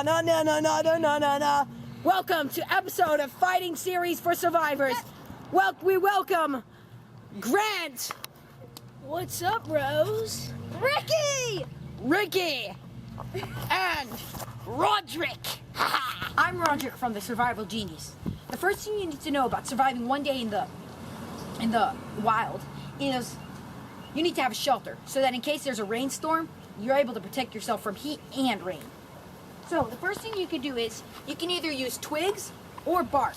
No. Welcome to episode of Fighting Series for Survivors. We welcome Grant. What's up, Rose? Ricky, and Roderick. I'm Roderick from the Survival Genius. The first thing you need to know about surviving one day in the wild is you need to have a shelter so that in case there's a rainstorm, you're able to protect yourself from heat and rain. So the first thing you can do is you can either use twigs or bark.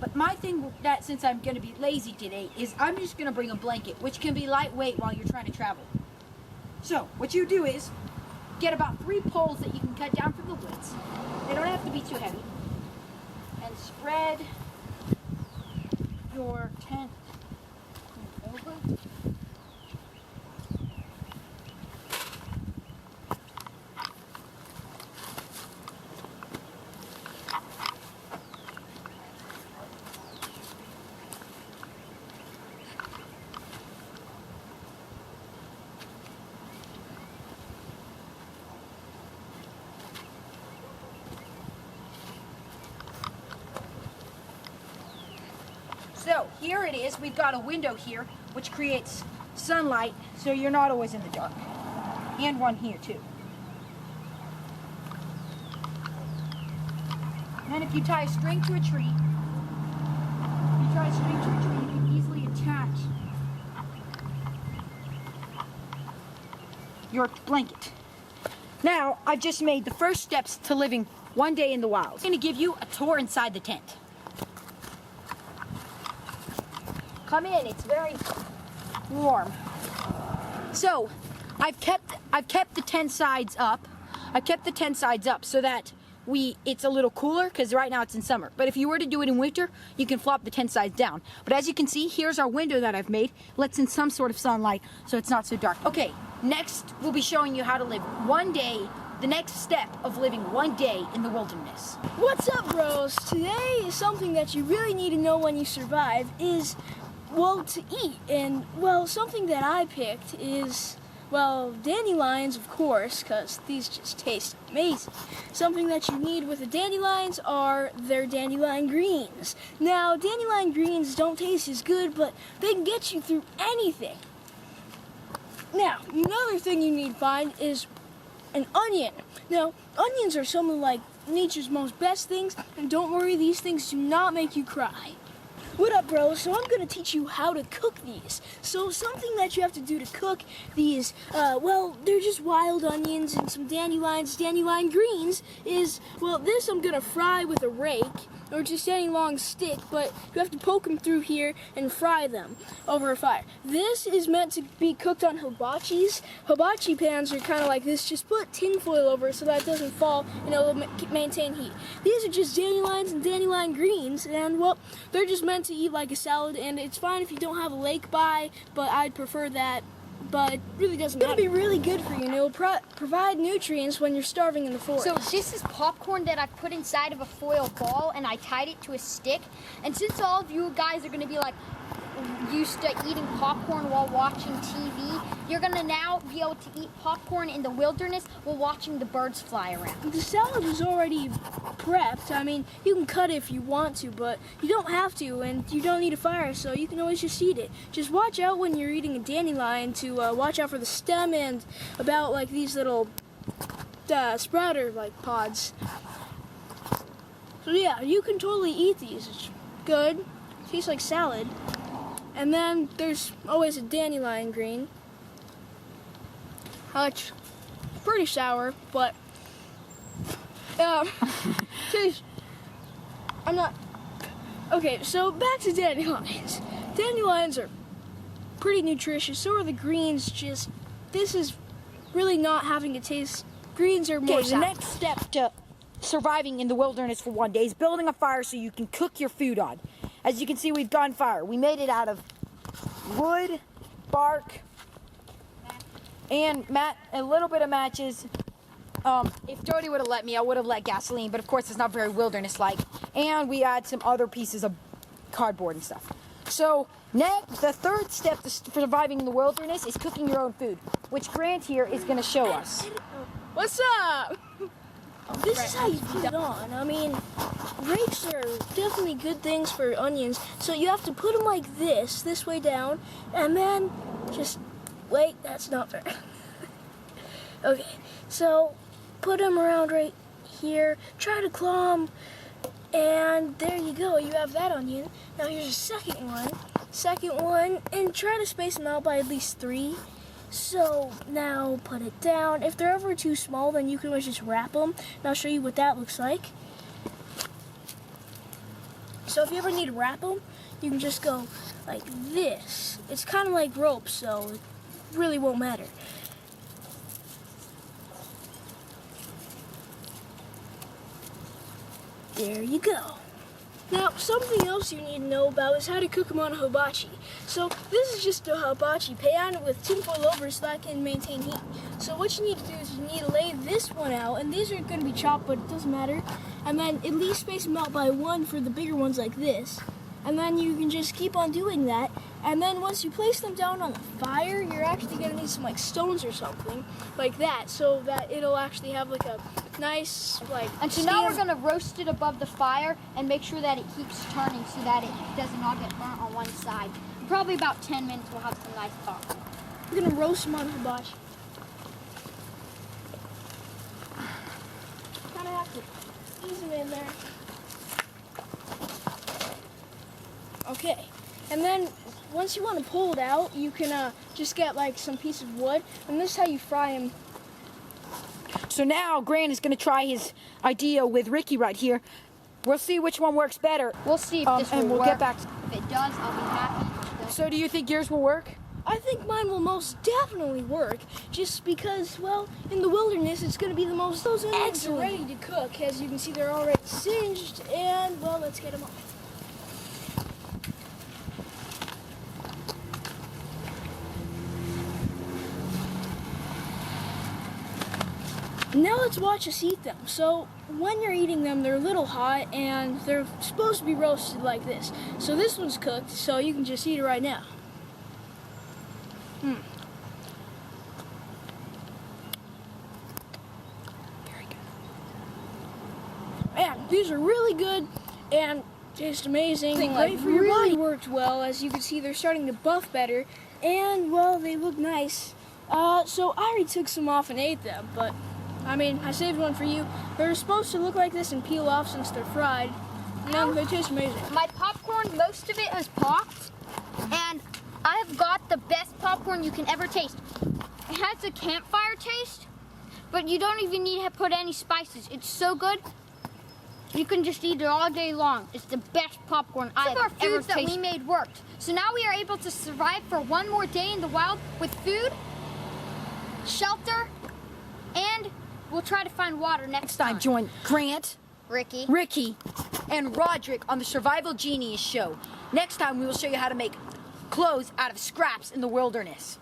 But my thing that since I'm going to be lazy today is I'm just going to bring a blanket, which can be lightweight while you're trying to travel. So what you do is get about 3 poles that you can cut down from the woods. They don't have to be too heavy. And spread your tent over. So here it is, we've got a window here which creates sunlight so you're not always in the dark. And one here too. And if you tie a string to a tree, you can easily attach your blanket. Now, I've just made the first steps to living one day in the wild. I'm going to give you a tour inside the tent. Come in, it's very warm. So, I've kept the tent sides up. So that it's a little cooler because right now it's in summer. But if you were to do it in winter, you can flop the tent sides down. But as you can see, here's our window that I've made. Lets in some sort of sunlight so it's not so dark. Okay, next we'll be showing you how to live one day, the next step of living one day in the wilderness. What's up, Rose? Today is something that you really need to know when you survive is, well, to eat. And, well, something that I picked is, well, dandelions, of course, because these just taste amazing. Something that you need with the dandelions are their dandelion greens. Now, dandelion greens don't taste as good, but they can get you through anything. Now, another thing you need to find is an onion. Now, onions are some of, like, nature's most best things, and don't worry, these things do not make you cry. What up, bro? So I'm going to teach you how to cook these. So something that you have to do to cook these, well, they're just wild onions and some dandelion greens is, well, this I'm going to fry with a rake or just any long stick, but you have to poke them through here and fry them over a fire. This is meant to be cooked on hibachis. Hibachi pans are kind of like this. Just put tin foil over it so that it doesn't fall and it will maintain heat. These are just dandelions and dandelion greens, and, well, they're just meant to eat like a salad, and it's fine if you don't have a lake by, but I'd prefer that. But it really doesn't matter. It's going to be really good for you, and it will provide nutrients when you're starving in the forest. So this is popcorn that I put inside of a foil ball, and I tied it to a stick. And since all of you guys are going to be like used to eating popcorn while watching TV, you're going to now be able to eat popcorn in the wilderness while watching the birds fly around. The salad is already prepped. I mean, you can cut it if you want to, but you don't have to, and you don't need a fire, so you can always just eat it. Just watch out when you're eating a dandelion to watch out for the stem and about like these little sprouter like pods. So yeah, you can totally eat these. It's good. Tastes like salad. And then there's always a dandelion green. It's pretty sour, but tastes. I'm not. Okay, so back to dandelions. Dandelions are pretty nutritious. So are the greens. Just this is really not having a taste. Greens are more. Okay, the next step to surviving in the wilderness for one day is building a fire so you can cook your food on. As you can see, we've gone fire. We made it out of wood, bark, and a little bit of matches. If Jody would have let me, I would have let gasoline, but of course it's not very wilderness-like. And we add some other pieces of cardboard and stuff. So next, the third step to surviving in the wilderness is cooking your own food, which Grant here is going to show us. What's up? This is how you put it on. I mean, rakes are definitely good things for onions. So you have to put them like this way down, and then just, wait, that's not fair. Okay, so put them around right here, try to claw them, and there you go, you have that onion. Now here's a second one, and try to space them out by at least 3. So now put it down. If they're ever too small, then you can always just wrap them, and I'll show you what that looks like. So if you ever need to wrap them, you can just go like this. It's kind of like rope, so it really won't matter. There you go. Now, something else you need to know about is how to cook them on a hibachi. So this is just a hibachi pan with tinfoil over so that can maintain heat. So what you need to do is you need to lay this one out, and these are going to be chopped, but it doesn't matter. And then at least space them out by 1 for the bigger ones like this. And then you can just keep on doing that. And then once you place them down on the fire, you're actually going to need some like stones or something like that, so that it'll actually have like a nice like. And so now we're gonna roast it above the fire and make sure that it keeps turning so that it does not get burnt on one side. In probably about 10 minutes, we'll have some nice popcorn. We're gonna roast them on hibachi. Kind of have to ease them in there. Okay, and then once you want to pull it out, you can just get like some piece of wood, and this is how you fry them. So now Grant is going to try his idea with Ricky right here. We'll see which one works better. We'll see if this will and we'll work. get back. If it does, I'll be happy. So do you think yours will work? I think mine will most definitely work, just because, well, in the wilderness, it's going to be the most. Those onions are ready to cook. As you can see, they're already singed, and, well, let's get them off. Now let's watch us eat them. So when you're eating them, they're a little hot, and they're supposed to be roasted like this. So this one's cooked, so you can just eat it right now. Very good. Man, these are really good and taste amazing. Great for your body. Worked well. As you can see, they're starting to buff better, and well, they look nice. So I already took some off and ate them, but I mean, I saved one for you. They're supposed to look like this and peel off since they're fried. And they taste amazing. My popcorn, most of it is popped, and I've got the best popcorn you can ever taste. It has a campfire taste, but you don't even need to put any spices. It's so good, you can just eat it all day long. It's the best popcorn I've ever tasted. Our foods that we made worked. So now we are able to survive for one more day in the wild with food, shelter, and we'll try to find water next time. Join Grant, Ricky, and Roderick on the Survival Genius Show. Next time we will show you how to make clothes out of scraps in the wilderness.